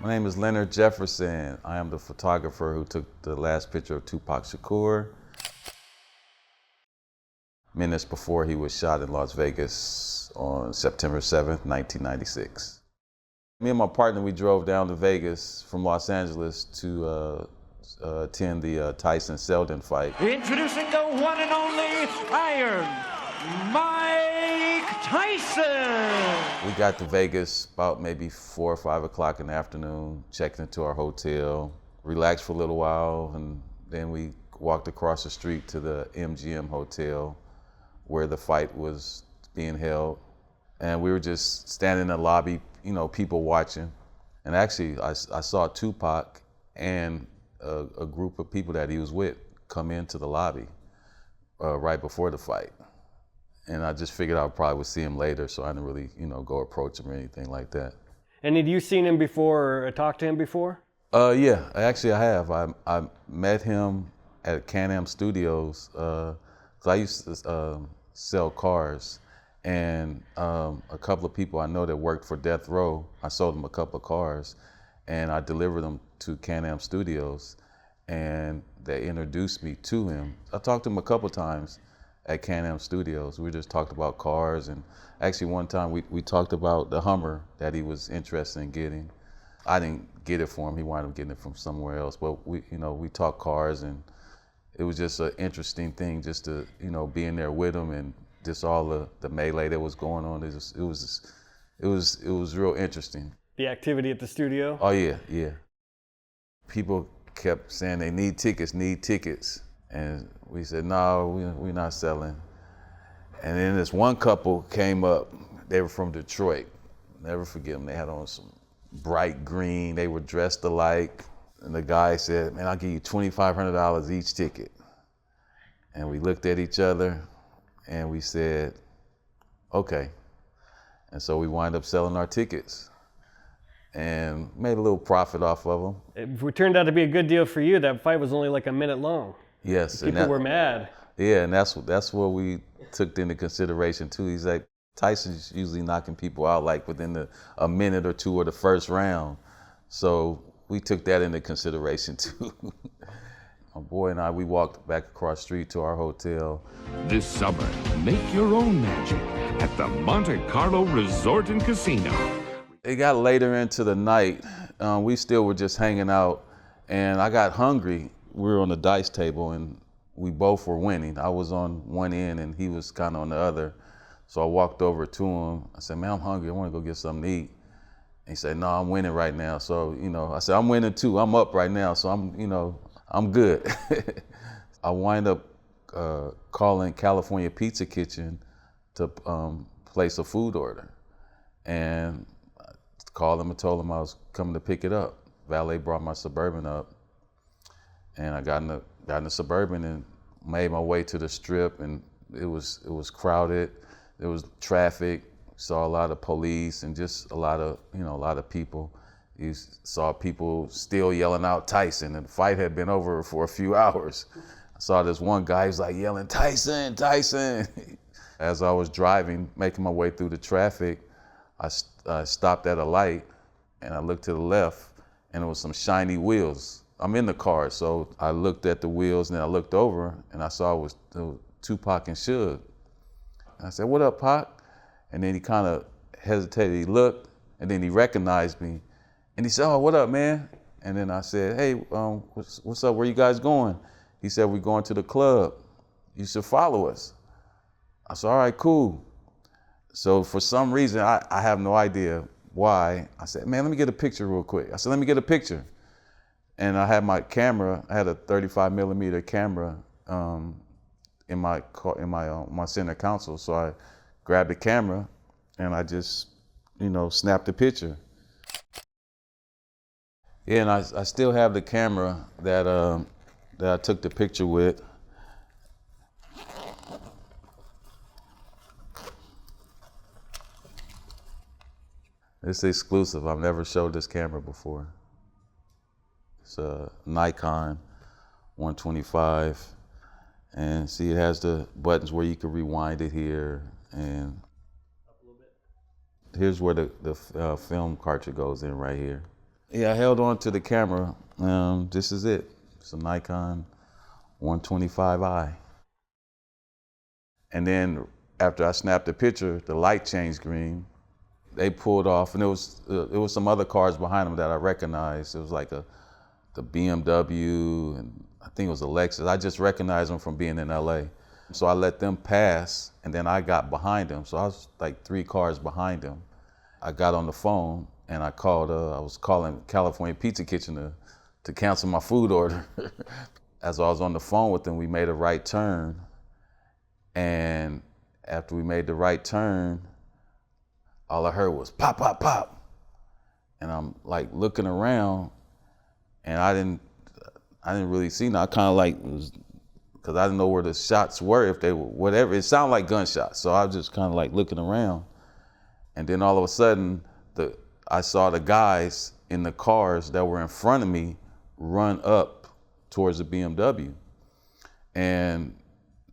My name is Leonard Jefferson. I am the photographer who took the last picture of Tupac Shakur minutes before he was shot in Las Vegas on September 7th, 1996. Me and my partner, we drove down to Vegas from Los Angeles to attend the Tyson Seldon fight. Introducing the one and only Iron Mike Tyson. We got to Vegas about maybe 4 or 5 o'clock in the afternoon, checked into our hotel, relaxed for a little while, and then we walked across the street to the MGM Hotel where the fight was being held. And we were just standing in the lobby, you know, people watching. And actually, I saw Tupac and a group of people that he was with come into the lobby right before the fight. And I just figured I probably would see him later, so I didn't really, you know, go approach him or anything like that. And had you seen him before or talked to him before? Yeah, actually I have. I met him at Can-Am Studios, 'cause I used to sell cars. And a couple of people I know that worked for Death Row, I sold them a couple of cars, and I delivered them to Can-Am Studios, and they introduced me to him. I talked to him a couple of times at Can-Am Studios. We just talked about cars, and actually one time we talked about the Hummer that he was interested in getting. I didn't get it for him, he wound up getting it from somewhere else, but we talked cars, and it was just an interesting thing just to, you know, be in there with him, and just all the melee that was going on. It was real interesting. The activity at the studio? Oh yeah. People kept saying they need tickets. And we said, no, we're not selling. And then this one couple came up, they were from Detroit. Never forget them, they had on some bright green, they were dressed alike. And the guy said, man, I'll give you $2,500 each ticket. And we looked at each other and we said, okay. And so we wind up selling our tickets and made a little profit off of them. It turned out to be a good deal for you. That fight was only like a minute long. Yes. People were mad. Yeah, and that's what we took into consideration too. He's like, Tyson's usually knocking people out like within a minute or two of the first round. So we took that into consideration too. My boy and I, we walked back across the street to our hotel. This summer, make your own magic at the Monte Carlo Resort and Casino. It got later into the night. We still were just hanging out, and I got hungry. We were on the dice table, and we both were winning. I was on one end, and he was kind of on the other. So I walked over to him. I said, man, I'm hungry. I want to go get something to eat. And he said, no, I'm winning right now. So, you know, I said, I'm winning too. I'm up right now, so I'm good. I wind up calling California Pizza Kitchen to place a food order. And I called them and told them I was coming to pick it up. Valet brought my Suburban up. And I got in the Suburban and made my way to the Strip, and it was crowded. There was traffic. Saw a lot of police and just a lot of people. You saw people still yelling out Tyson, and the fight had been over for a few hours. I saw this one guy, he was like yelling, Tyson, Tyson. As I was driving, making my way through the traffic, I stopped at a light and I looked to the left, and there was some shiny wheels. I'm in the car, so I looked at the wheels, and then I looked over and I saw it was Tupac and Suge. And I said, what up, Pac? And then he kind of hesitated, he looked, and then he recognized me. And he said, oh, what up, man? And then I said, hey, what's up, where you guys going? He said, we're going to the club. You should follow us. I said, all right, cool. So for some reason, I have no idea why, I said, man, let me get a picture real quick. I said, let me get a picture. And I had my camera, I had a 35 millimeter camera in my center console. So I grabbed the camera and I just, snapped the picture. Yeah, and I still have the camera that I took the picture with. It's exclusive. I've never showed this camera before. It's a Nikon 125, and see, it has the buttons where you can rewind it here, and here's where the film cartridge goes in right here. Yeah, I held on to the camera. This is it. It's a Nikon 125i. And then after I snapped the picture, the light changed green. They pulled off, and there was some other cars behind them that I recognized. It was like the BMW, and I think it was a Lexus. I just recognized them from being in LA. So I let them pass, and then I got behind them. So I was like 3 cars behind them. I got on the phone, and I was calling California Pizza Kitchen to cancel my food order. As I was on the phone with them, we made a right turn. And after we made the right turn, all I heard was pop, pop, pop. And I'm like looking around, and I didn't really see nothing. I kind of like because I didn't know where the shots were, if they were whatever. It sounded like gunshots, so I was just kind of like looking around. And then all of a sudden, I saw the guys in the cars that were in front of me run up towards the BMW. And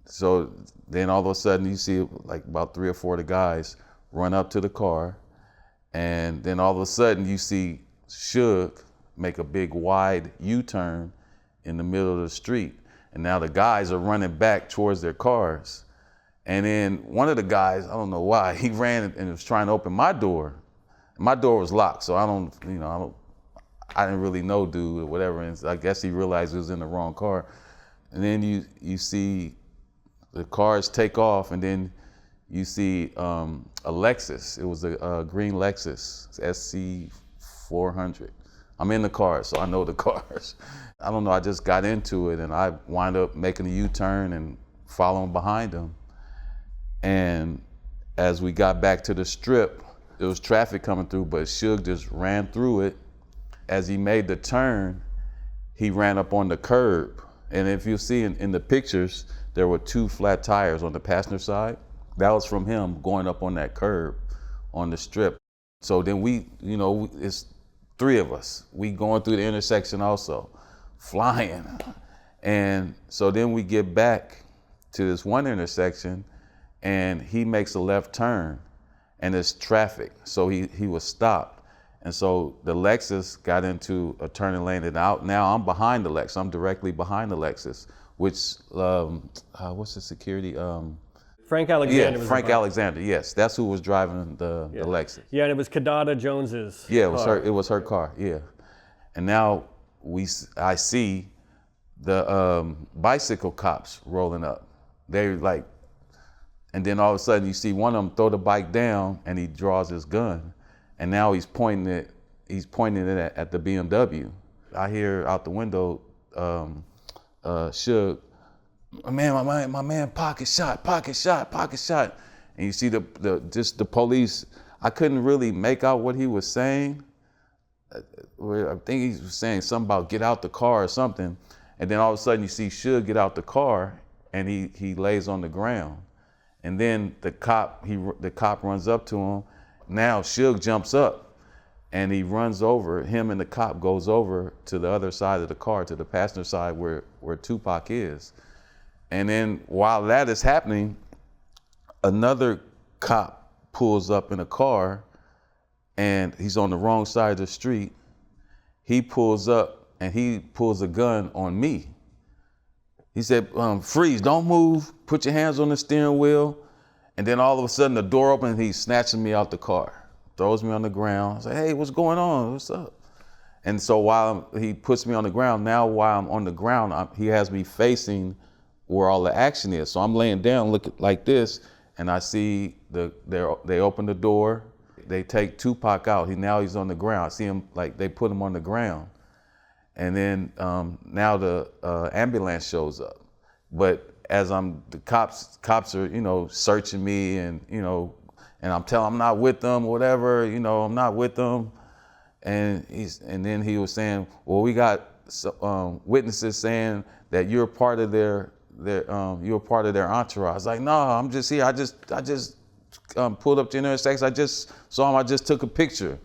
so then all of a sudden you see like about 3 or 4 of the guys run up to the car. And then all of a sudden you see Suge make a big wide U-turn in the middle of the street. And now the guys are running back towards their cars. And then one of the guys, I don't know why, he ran and was trying to open my door. My door was locked, so I didn't really know dude or whatever. And I guess he realized he was in the wrong car. And then you see the cars take off, and then you see a Lexus. It was a green Lexus, SC400. I'm in the car, so I know the cars. I don't know, I just got into it, and I wind up making a U-turn and following behind them. And as we got back to the strip, there was traffic coming through, but Suge just ran through it. As he made the turn, he ran up on the curb. And if you see in the pictures, there were 2 flat tires on the passenger side. That was from him going up on that curb on the strip. So then it's 3 of us. We going through the intersection also, flying. And so then we get back to this one intersection, and he makes a left turn, and there's traffic. So he was stopped. And so the Lexus got into a turning lane, and now I'm behind the Lexus. I'm directly behind the Lexus, which, what's the security? Frank Alexander. Yeah, Frank Alexander, yes. That's who was driving the Lexus. Yeah, and it was Kadada Jones's car. It was her car, yeah. And now I see the bicycle cops rolling up. They're like, and then all of a sudden you see one of them throw the bike down, and he draws his gun. And now he's pointing it at the BMW. I hear out the window, Suge, my man, pocket shot. And you see the police. I couldn't really make out what he was saying. I think he was saying something about get out the car or something. And then all of a sudden you see Suge get out the car, and he lays on the ground. And then the cop runs up to him. Now Suge jumps up, and he runs over. Him and the cop goes over to the other side of the car, to the passenger side where Tupac is. And then while that is happening, another cop pulls up in a car, and he's on the wrong side of the street. He pulls up, and he pulls a gun on me. He said, freeze, don't move, put your hands on the steering wheel. And then all of a sudden the door opens, and he's snatching me out the car, throws me on the ground. I say, hey, what's going on? What's up? And so while he puts me on the ground, while I'm on the ground, he has me facing where all the action is. So I'm laying down, looking like this, and I see they open the door. They take Tupac out. He's on the ground. I see him, like they put him on the ground. And then now the ambulance shows up. But as the cops are, searching me, and, and I'm telling them I'm not with them, or whatever, I'm not with them. And then he was saying, well, we got witnesses saying that you're part of their entourage. I was like, no, I'm just here. I just pulled up to the intersection. I just saw him. I just took a picture.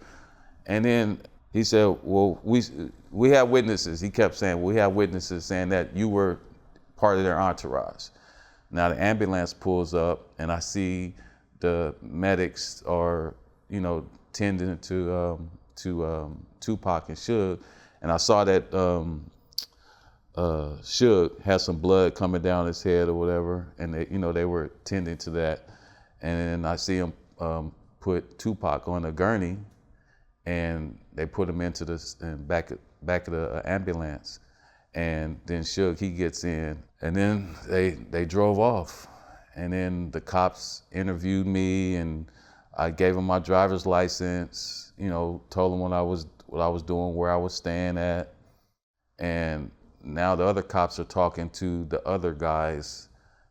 And then he said, well, we have witnesses. He kept saying, we have witnesses saying that you were part of their entourage. Now the ambulance pulls up, and I see the medics are, tending to Tupac and Suge, and I saw that Suge had some blood coming down his head or whatever, and they were tending to that, and then I see him put Tupac on a gurney, and they put him into the back of the ambulance, and then Suge, he gets in, and then they drove off, and then the cops interviewed me, and I gave them my driver's license, told them what I was doing, where I was staying at, and now the other cops are talking to the other guys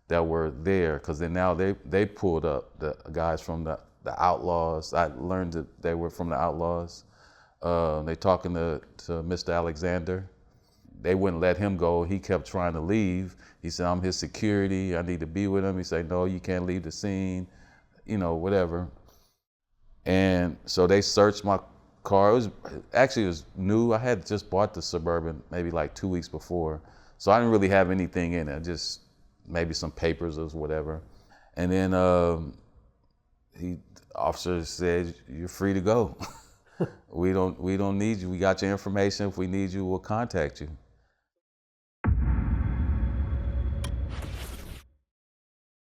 that were there, because then now they pulled up the guys from the Outlaws. I learned that they were from the Outlaws. They talking to Mr. Alexander. They wouldn't let him go. He kept trying to leave. He said, I'm his security. I need to be with him. He said, no, you can't leave the scene, whatever. And so they searched my car. It was new. I had just bought the Suburban maybe like 2 weeks before. So I didn't really have anything in it, just maybe some papers or whatever. And then the officer said, you're free to go. We don't need you. We got your information. If we need you, we'll contact you.